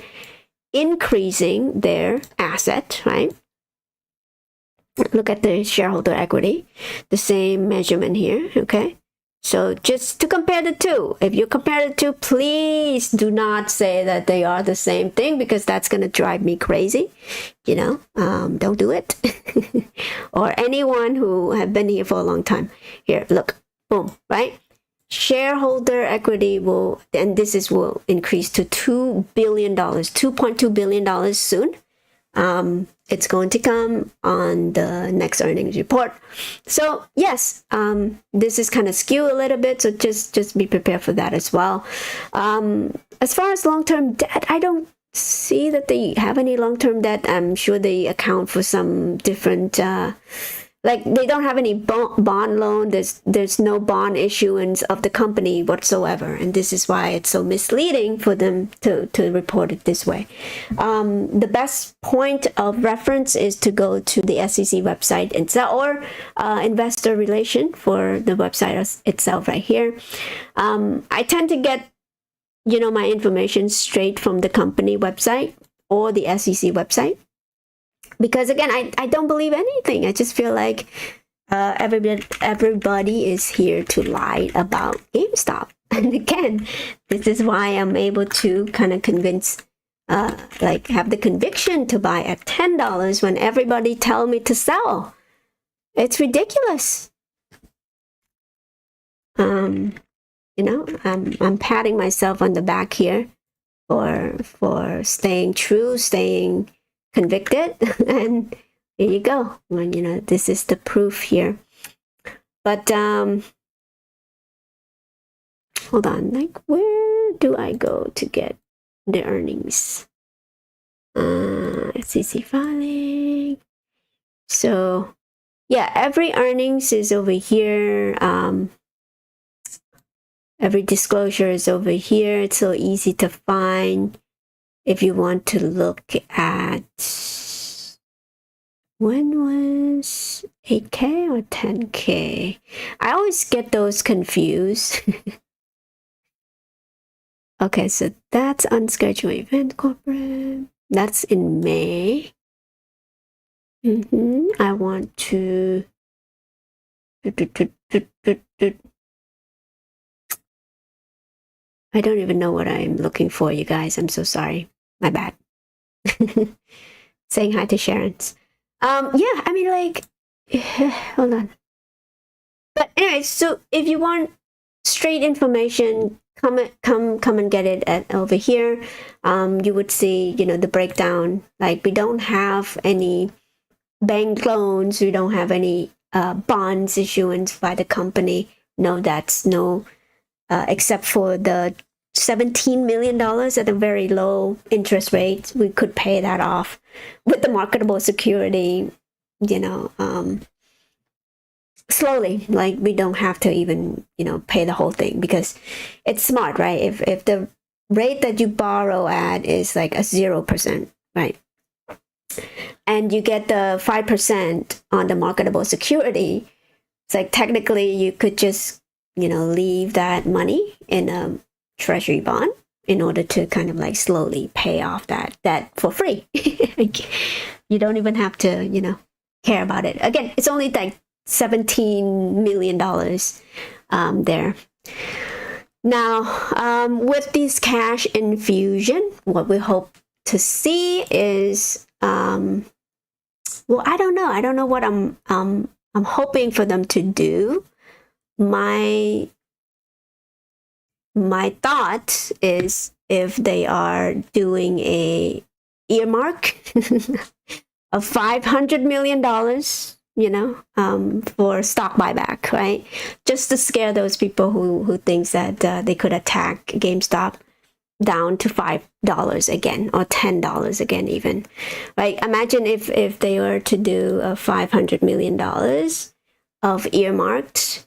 increasing their asset, right? Look at the shareholder equity, the same measurement here, okay? So just to compare the two, if you compare the two, please do not say that they are the same thing, because that's going to drive me crazy. Don't do it. Or anyone who have been here for a long time. Here, look, boom, right? Shareholder equity will increase to $2 billion, $2.2 billion soon. It's going to come on the next earnings report. So yes, this is kind of skew a little bit, so just be prepared for that as well. As far as long-term debt, I don't see that they have any long-term debt. I'm sure they account for some different, like they don't have any bond loan. There's no bond issuance of the company whatsoever, and this is why it's so misleading for them to report it this way. The best point of reference is to go to the SEC website itself, or investor relation for the website itself right here. I tend to get my information straight from the company website or the SEC website. Because again, I don't believe anything. I just feel like everybody is here to lie about GameStop. And again, this is why I'm able to kind of convince, have the conviction to buy at $10 when everybody tell me to sell. It's ridiculous. I'm patting myself on the back here for staying true, staying convicted, and here you go. This is the proof here. But hold on, like where do I go to get the earnings? SEC filing. So yeah, every earnings is over here. Every disclosure is over here. It's so easy to find. If you want to look at, when was 8K or 10K? I always get those confused. Okay, so that's unscheduled event corporate. That's in May. I want to... I don't even know what I'm looking for, you guys. I'm so sorry. My bad. Saying hi to Sharon's. Hold on. But anyway, so if you want straight information, come and get it over here. You would see, the breakdown. Like, we don't have any bank loans. We don't have any bonds issuance by the company. No, that's no, except for the $17 million at a very low interest rate. We could pay that off with the marketable security, slowly. Like, we don't have to even, pay the whole thing, because it's smart, right? If the rate that you borrow at is like a 0%, right? And you get the 5% on the marketable security, it's like technically you could just, leave that money in a treasury bond in order to kind of like slowly pay off that debt for free. You don't even have to, care about it. Again, it's only like $17 million there. Now, with this cash infusion, what we hope to see is, I don't know. I don't know what I'm hoping for them to do. My thought is, if they are doing a earmark of $500 million, for stock buyback, right? Just to scare those people who thinks that they could attack GameStop down to $5 again, or $10 again even, right? Imagine if they were to do a $500 million of earmarked,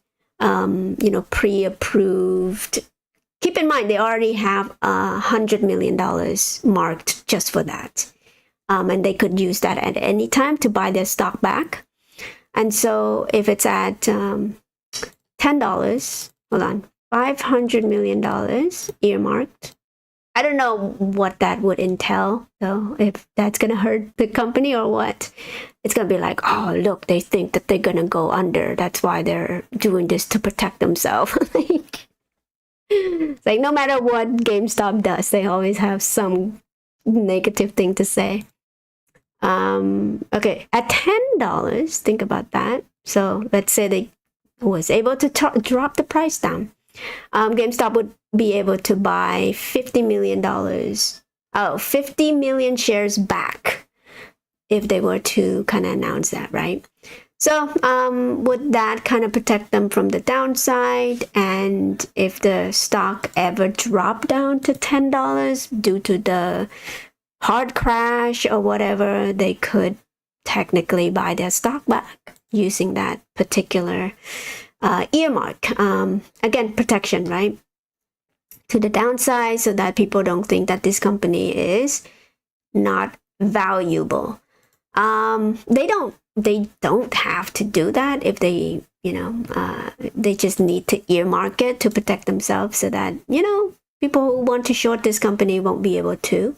pre-approved. Keep in mind, they already have $100 million marked just for that. And they could use that at any time to buy their stock back. And so if it's at $10, hold on, $500 million earmarked I don't know what that would entail, though, if that's going to hurt the company or what. It's going to be like, oh, look, they think that they're going to go under. That's why they're doing this to protect themselves. It's like no matter what GameStop does, they always have some negative thing to say. Okay, at $10, think about that. So let's say they was able to drop the price down. GameStop would be able to buy $50 million. 50 million shares back if they were to kind of announce that, right? So would that kind of protect them from the downside? And if the stock ever dropped down to $10 due to the hard crash or whatever, they could technically buy their stock back using that particular earmark. Again, protection, right? To the downside, so that people don't think that this company is not valuable. They don't have to do that if they, they just need to earmark it to protect themselves so that, people who want to short this company won't be able to.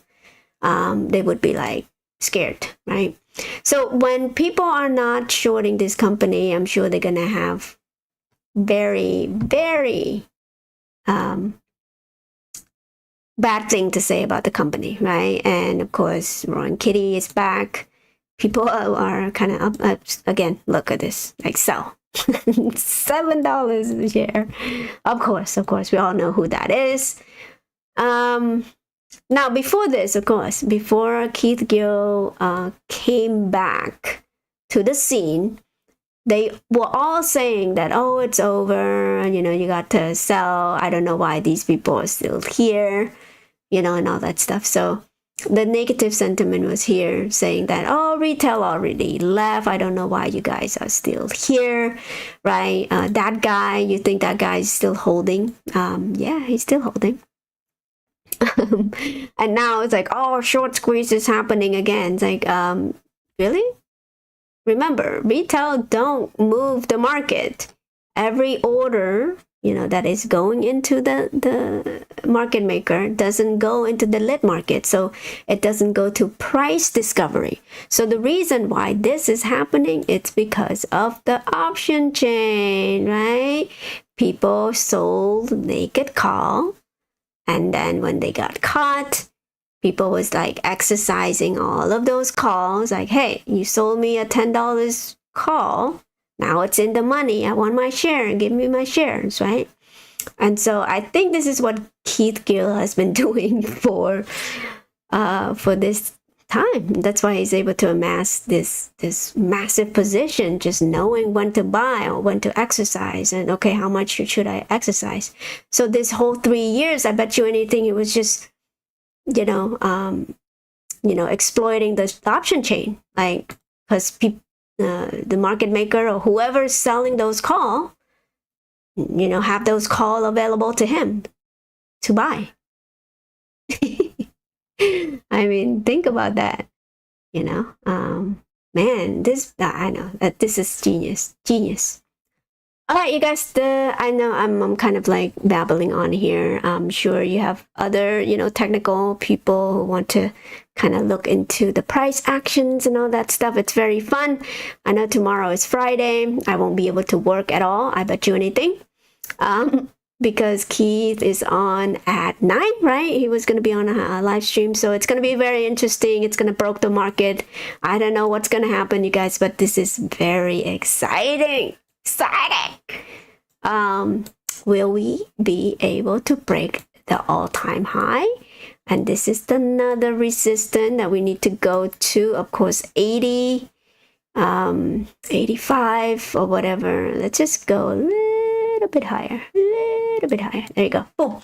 They would be like scared, right? So when people are not shorting this company, I'm sure they're gonna have very, very bad thing to say about the company, right? And of course, Roaring Kitty is back. People are kind of up. Again, look at this, like sell. $7 a share. Of course, we all know who that is. Now, before this, of course, before Keith Gill came back to the scene, they were all saying that, oh, it's over, you got to sell. I don't know why these people are still here, and all that stuff. So the negative sentiment was here saying that, oh, retail already left. I don't know why you guys are still here, right? That guy, you think that guy is still holding? Yeah, he's still holding. And now it's like, oh, short squeeze is happening again. It's like, really? Remember, retail don't move the market. Every order, that is going into the market maker doesn't go into the lit market. So it doesn't go to price discovery. So the reason why this is happening, it's because of the option chain, right? People sold naked call. And then when they got caught, people was like exercising all of those calls. Like, hey, you sold me a $10 call. Now it's in the money. I want my share. Give me my shares, right? And so I think this is what Keith Gill has been doing for this time. That's why he's able to amass this massive position, just knowing when to buy or when to exercise, and okay, how much should I exercise? So this whole 3 years, I bet you anything, it was just exploiting the option chain, like, because the market maker or whoever's selling those call, have those call available to him to buy. I mean, think about that. Man, I know that this is genius. All right, you guys. I know I'm kind of like babbling on here. I'm sure you have other technical people who want to kind of look into the price actions and all that stuff. It's very fun. I know tomorrow is Friday. I won't be able to work at all. I bet you anything. Because Keith is on at 9, right? He was going to be on a live stream. So it's going to be very interesting. It's going to broke the market. I don't know what's going to happen, you guys, but this is very exciting. Will we be able to break the all-time high? And this is another resistance that we need to go to, of course, 80, 85 or whatever. Let's just go a little bit higher. There you go. Boom.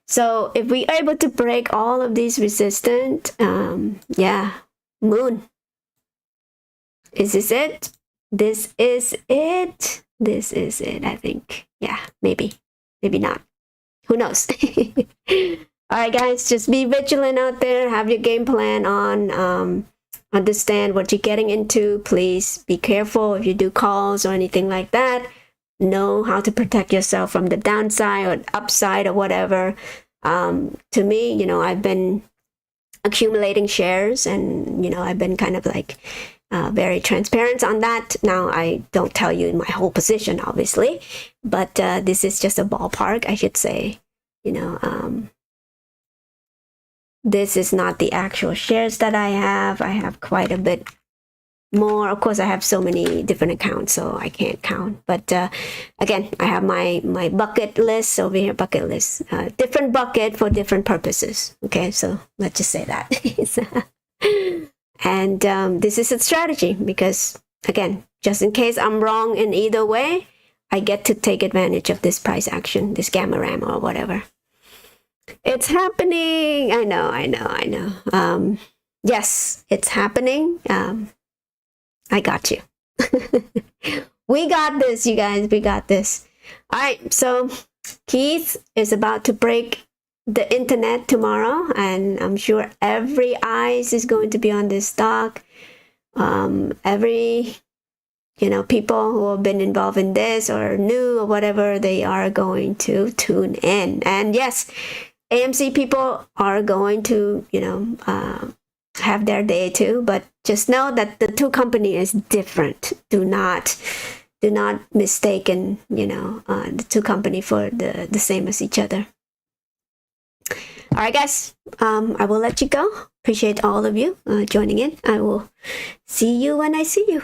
So if we are able to break all of these resistance, moon. Is this it? This is it. This is it, I think. Yeah, maybe. Maybe not. Who knows? All right, guys, just be vigilant out there. Have your game plan on. Understand what you're getting into. Please be careful if you do calls or anything like that. Know how to protect yourself from the downside or upside or whatever. To me, you know, I've been accumulating shares, and, you know, I've been kind of like very transparent on that. Now, I don't tell you my whole position, obviously, but this is just a ballpark, I should say. You know, this is not the actual shares that I have. I have quite a bit more. Of course, I have so many different accounts, so I can't count. But again, I have my bucket list over here. Bucket list, different bucket for different purposes. Okay, so let's just say that. And this is a strategy because, again, just in case I'm wrong in either way, I get to take advantage of this price action, this gamma ram or whatever. It's happening. I know. Yes, it's happening. I got you. We got this, you guys. We got this. All right. So Keith is about to break the internet tomorrow, and I'm sure every eyes is going to be on this stock. Every, you know, people who have been involved in this or new or whatever, they are going to tune in. And yes, AMC people are going to, you know, have their day too, but just know that the two company is different. Do not mistaken, you know, the two company for the same as each other. All right, guys, I will let you go. Appreciate all of you joining in. I will see you when I see you.